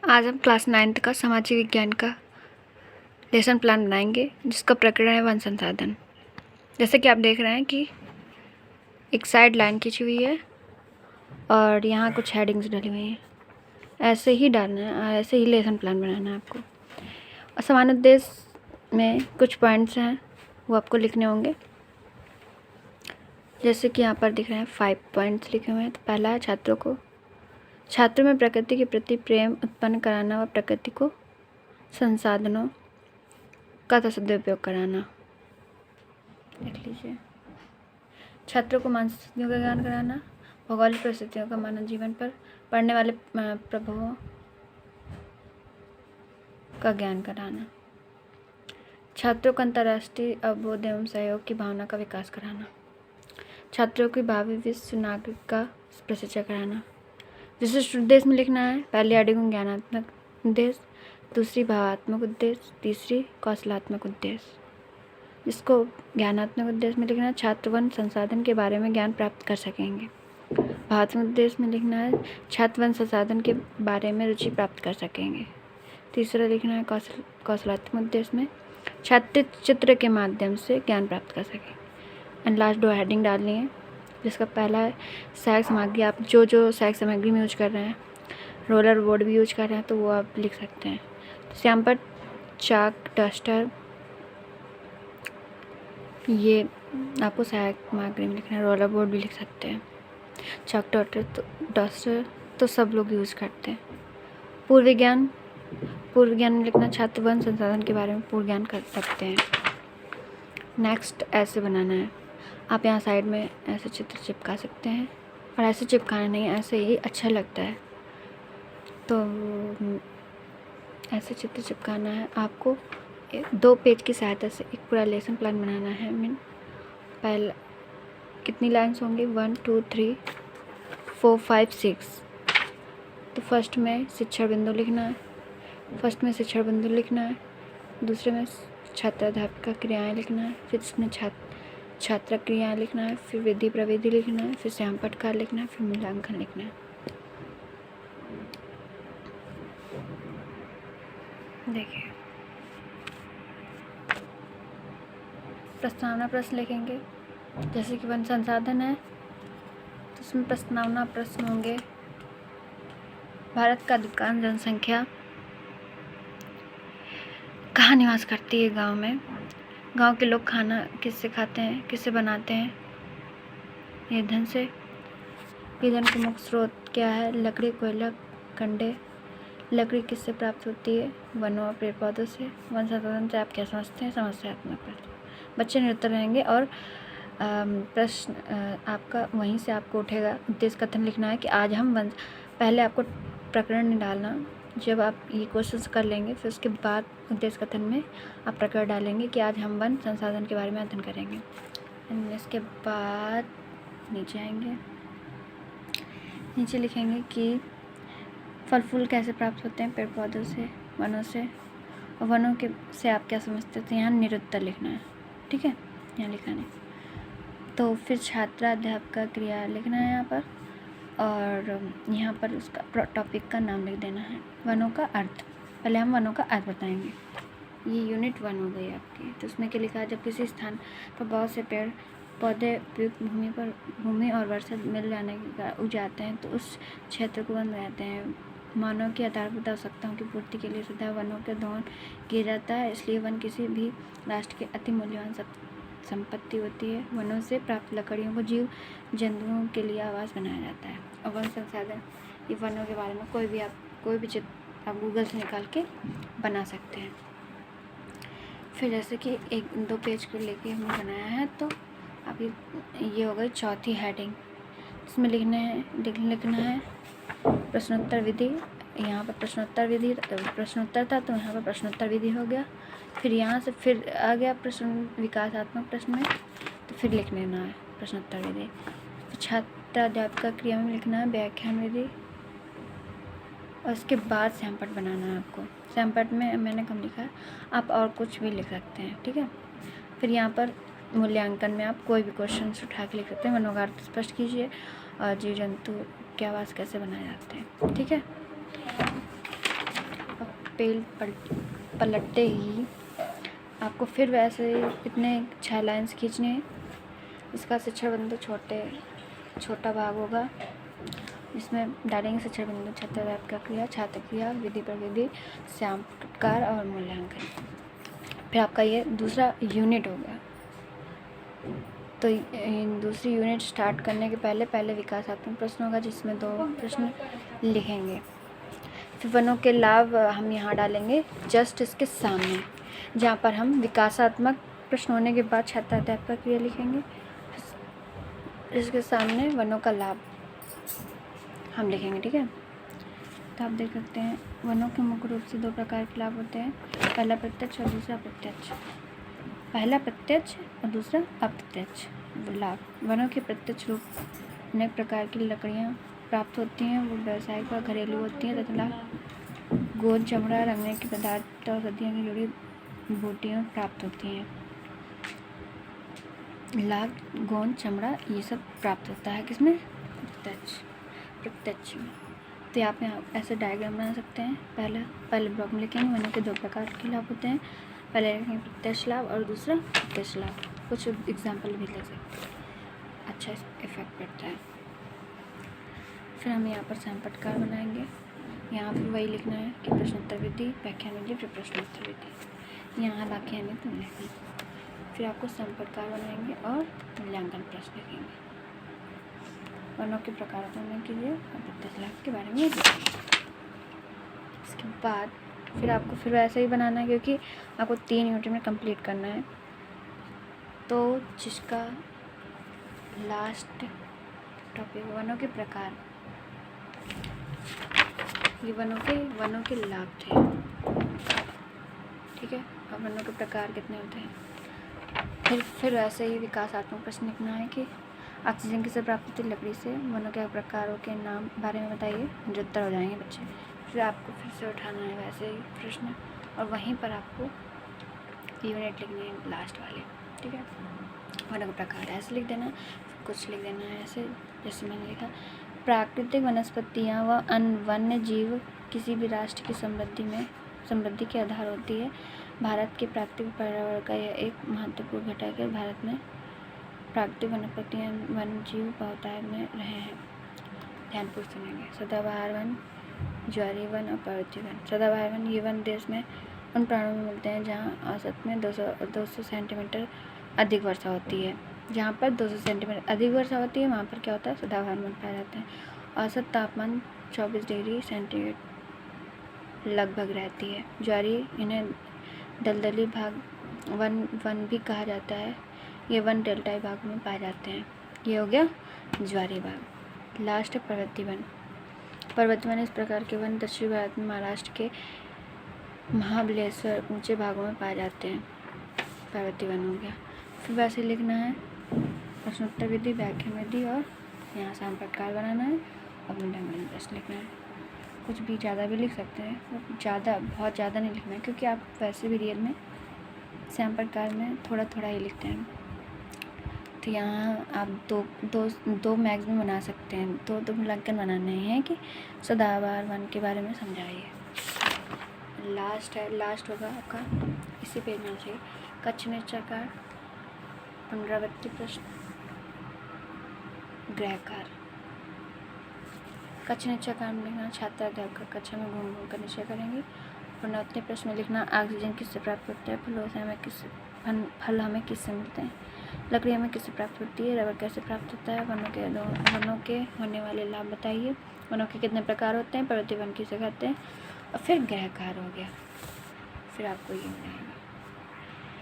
आज हम class 9th का सामाजिक विज्ञान का लेसन प्लान बनाएंगे, जिसका प्रकरण है वन संसाधन। जैसे कि आप देख रहे हैं कि एक साइड लाइन खींची हुई है और यहाँ कुछ हेडिंग्स डली हुई हैं। ऐसे ही डालना है, ऐसे ही लेसन प्लान बनाना है आपको। और समान उद्देश्य में कुछ पॉइंट्स हैं, वो आपको लिखने होंगे। जैसे कि यहाँ पर दिख रहे हैं 5 पॉइंट्स लिखे हुए हैं। तो पहला है छात्रों में प्रकृति के प्रति प्रेम उत्पन्न कराना व प्रकृति को संसाधनों का सदुपयोग कराना। देख लीजिए। छात्रों को मानसिक स्थितियों का ज्ञान कराना, भौगोलिक परिस्थितियों का मानव जीवन पर पड़ने वाले प्रभावों का ज्ञान कराना। छात्रों को अंतर्राष्ट्रीय अवबोध एवं सहयोग की भावना का विकास कराना। छात्रों की भावी विश्व नागरिक का प्रशिक्षण कराना। विशिष्ट उद्देश्य में लिखना है। पहली हेडिंग ज्ञानात्मक उद्देश्य, दूसरी भावात्मक उद्देश्य, तीसरी कौशलात्मक उद्देश्य। जिसको ज्ञानात्मक उद्देश्य में लिखना है, छात्र वन संसाधन के बारे में ज्ञान प्राप्त कर सकेंगे। भावात्मक उद्देश्य में लिखना है, छात्र वन संसाधन के बारे में रुचि प्राप्त कर सकेंगे। तीसरा लिखना है कौशलात्मक उद्देश्य में, छात्र चित्र के माध्यम से ज्ञान प्राप्त कर सकें। एंड लास्ट 2 हेडिंग डालनी है, जिसका पहला है सहायक सामग्री। आप जो सहायक सामग्री में यूज कर रहे हैं, रोलर बोर्ड भी यूज कर रहे हैं, तो वो आप लिख सकते हैं। जैसे यहाँ पर चाक, डस्टर, ये आपको सहायक सामग्री में लिखना है। रोलर बोर्ड भी लिख सकते हैं। चाक, डस्टर तो सब लोग यूज करते हैं। पूर्व विज्ञान में लिखना, छात्र वन संसाधन के बारे में पूर्व ज्ञान कर सकते हैं। नेक्स्ट ऐसे बनाना है। आप यहाँ साइड में ऐसे चित्र चिपका सकते हैं, और ऐसे चिपकाना नहीं, ऐसे ही अच्छा लगता है, तो ऐसे चित्र चिपकाना है। आपको 2 पेज की सहायता से एक पूरा लेसन प्लान बनाना है। पहला कितनी लाइन्स होंगी, 1 2 3 4 5 6। तो फर्स्ट में शिक्षण बिंदु लिखना है। दूसरे में छात्राध्यापक क्रियाएं लिखना है। फिर इसमें छात्र क्रियाएं लिखना है। फिर विधि प्रविधि लिखना है। फिर श्यामपटकार लिखना है। फिर मूल्यांकन लिखना है। देखिए, प्रस्तावना प्रश्न लिखेंगे। जैसे कि वन संसाधन है, तो उसमें प्रस्तावना प्रश्न होंगे। भारत का अधिकांश जनसंख्या कहाँ निवास करती है? गांव में। गांव के लोग खाना किससे खाते हैं, किससे बनाते हैं? ईंधन से। ईंधन के मुख्य स्रोत क्या है? लकड़ी, कोयला, कंडे। लकड़ी किससे प्राप्त होती है? वनों और पेड़ पौधों से। वन संसाधन से आप क्या समझते हैं? समस्यात्मक प्रश्न। बच्चे निरुत्तर रहेंगे और प्रश्न आपका वहीं से आपको उठेगा। उद्देश्य कथन लिखना है कि आज हम पहले आपको प्रकरण नहीं डालना। जब आप ये क्वेश्चंस कर लेंगे, फिर उसके बाद उद्देश्य कथन में आप प्रकरण डालेंगे कि आज हम वन संसाधन के बारे में अध्ययन करेंगे। इसके बाद नीचे आएंगे। नीचे लिखेंगे कि फल फूल कैसे प्राप्त होते हैं? पेड़ पौधों से, वनों से। और वनों के से आप क्या समझते हैं? तो यहाँ निरुत्तर लिखना है। ठीक है, यहाँ लिखना है। तो फिर छात्राध्यापक का क्रिया लिखना है यहाँ पर, और यहाँ पर उसका टॉपिक का नाम लिख देना है। वनों का अर्थ, पहले हम वनों का अर्थ बताएंगे। ये यूनिट 1 हो गई आपकी। तो उसमें क्या लिखा है? जब किसी स्थान पर बहुत से पेड़ पौधे उपयुक्त भूमि और वर्षा मिल जाने के उग जाते हैं, तो उस क्षेत्र को वन कहते हैं। मानव की आधारभूत आवश्यकताओं की पूर्ति के लिए सदा वनों का दोहन किया जाता है। इसलिए वन किसी भी राष्ट्र की अति मूल्यवान संपत्ति होती है। वनों से प्राप्त लकड़ियों को जीव जंतुओं के लिए आवास बनाया जाता है। और वन संसाधन, ये वनों के बारे में कोई भी चित्र आप गूगल से निकाल के बना सकते हैं। फिर जैसे कि 1-2 पेज को लेके हमने बनाया है, तो अब ये हो गई चौथी हेडिंग। इसमें लिखना है प्रश्नोत्तर विधि। यहाँ पर प्रश्नोत्तर था, तो यहाँ पर प्रश्नोत्तर विधि हो गया। फिर यहाँ से फिर आ गया प्रश्न विकासात्मक प्रश्न में, तो फिर लिख लेना है प्रश्नोत्तर विधि। छात्राध्यापक क्रिया में लिखना है व्याख्यान विधि, और उसके बाद श्यामपट बनाना है आपको। श्यामपट में मैंने कम लिखा है, आप और कुछ भी लिख सकते हैं। ठीक है, फिर यहाँ पर मूल्यांकन में आप कोई भी क्वेश्चन उठा के लिख सकते हैं। वनों का अर्थ स्पष्ट कीजिए और जीव जंतु के आवास कैसे बनाए जाते हैं। ठीक है। पेज पलटते ही आपको फिर वैसे इतने 6 लाइन्स खींचने हैं। इसका शिक्षण बिंदु छोटा भाग होगा, जिसमें डालेंगे शिक्षण बिंदु, छात्र क्रिया, छात्र क्रिया, विधि पर विधि, साक्षात्कार और मूल्यांकन। फिर आपका ये दूसरा यूनिट हो गया। तो दूसरी यूनिट स्टार्ट करने के पहले विकासात्मक प्रश्न होगा, जिसमें 2 प्रश्न लिखेंगे। फिर वनों के लाभ हम यहाँ डालेंगे जस्ट इसके सामने, जहाँ पर हम विकासात्मक प्रश्न होने के बाद छात्र अध्यापक क्रिया लिखेंगे। इसके सामने वनों का लाभ हम लिखेंगे, ठीक है। तो आप देख सकते हैं वनों के मुख्य रूप से 2 प्रकार के लाभ होते हैं, पहला प्रत्यक्ष और दूसरा अप्रत्यक्ष। पहला प्रत्यक्ष और दूसरा अप्रत्यक्ष लाभ। वनों के प्रत्यक्ष रूप अनेक प्रकार की लकड़ियाँ प्राप्त होती हैं, वो व्यावसायिक और घरेलू होती हैं तथा गोंद, चमड़ा, रंगने के पदार्थ और सदियों की जुड़ी बूटियाँ प्राप्त होती हैं। लाभ गोंद, चमड़ा ये सब प्राप्त होता है किसमें? प्रत्यक्ष में। तो यहाँ पे आप ऐसे डायग्राम बना सकते हैं। पहले ब्लॉक में लिखेंगे वनों के 2 प्रकार के लाभ होते हैं, पहले लिखेंगे प्रत्यक्ष लाभ और दूसरा अप्रत्यक्ष लाभ। कुछ एग्जाम्पल भी ले सकते हैं, अच्छा इफेक्ट पड़ता है। फिर हम यहाँ पर सैंपटकार बनाएंगे। यहाँ पर वही लिखना है कि प्रश्नोत्तर विधि, व्याख्यान विधि, फिर प्रश्नोत्तर विधि। यहाँ व्याख्यान विधि लिखेंगे। फिर आपको सैंपटकार बनाएंगे और मूल्यांकन प्रश्न लिखेंगे। वनों के प्रकार बनने के लिए अप्रत्यक्ष लाभ के बारे में लिखेंगे। इसके बाद फिर आपको फिर वैसे ही बनाना है, क्योंकि आपको 3 यूनिट में कंप्लीट करना है। तो जिसका लास्ट टॉपिक वनों के प्रकार, ये वनों के लाभ थे, ठीक है। और वनों के प्रकार कितने होते हैं। फिर वैसे ही विकासात्मक प्रश्न लिखना है कि ऑक्सीजन किससे प्राप्त होती है? लकड़ी से। वनों के प्रकारों के नाम बारे में बताइए, 75 हो जाएंगे बच्चे। फिर आपको फिर से उठाना है वैसे ही प्रश्न, और वहीं पर आपको यूनिट लिखने हैं लास्ट वाले, ठीक है। वनों का प्रकार ऐसे लिख देना, कुछ लिख देना है ऐसे जैसे मैंने लिखा। प्राकृतिक वनस्पतियाँ व वन्य जीव किसी भी राष्ट्र की समृद्धि के आधार होती है। भारत के प्राकृतिक पर्यावरण का यह एक महत्वपूर्ण घटक है। भारत में प्राकृतिक वनस्पतियाँ वन्य जीव बहुतायत में रहे हैं। ध्यानपूर्वक सुनेंगे। सदाबहार वन, ज्वारी वन और पर्वतीय वन। सदाबहार वन ये वन देश में उन प्राणों में मिलते हैं जहाँ औसत में 200 सेंटीमीटर अधिक वर्षा होती है। जहाँ पर 200 सेंटीमीटर अधिक वर्षा होती है वहाँ पर क्या होता है? सदाबहार वन पाए जाते हैं। औसत तापमान 24 डिग्री सेंटीग्रेड लगभग रहती है। ज्वारी इन्हें दलदली भाग वन भी कहा जाता है। ये वन डेल्टाई भाग में पाए जाते हैं। ये हो गया ज्वारी भाग। लास्ट पर्वतीय वन। पर्वतीय वन इस प्रकार के वन दक्षिण भारत में महाराष्ट्र के महाबलेश्वर ऊंचे भागों में पाए जाते हैं। पर्वतीय वन हो गया। फिर वैसे लिखना है प्रश्नोत्तर विधि, व्याख्यान विधि, और यहाँ सैंपटकार बनाना है और मूल्यांकन प्रश्न लिखना है। कुछ भी ज़्यादा भी लिख सकते हैं, बहुत ज़्यादा नहीं लिखना है, क्योंकि आप वैसे भी रियल में सैंपटकार में थोड़ा थोड़ा ही लिखते हैं। तो यहाँ आप दो मैगज़ीन बना सकते हैं। दो मूल्यांकन बनाने हैं कि सदाबहार वन के बारे में समझाइए। लास्ट होगा आपका इसी पेज में चाहिए। कच्छ निश्चयकार, पुनरावृत्ति प्रश्न, गृहकार। कच्छ निश्चयकार में लिखना छात्र अध्यापक कक्षा में घूम घूम कर निश्चय करेंगे। पुनरावृत्ति प्रश्न में लिखना ऑक्सीजन किससे प्राप्त होता है? फल हमें किससे मिलते हैं? लकड़ी हमें किससे प्राप्त होती है? रबर कैसे प्राप्त होता है? वनों के होने वाले लाभ बताइए। वनों के कितने प्रकार होते हैं? पर्वतीय वन किसे कहते हैं? और फिर गृहकार हो गया। फिर आपको ये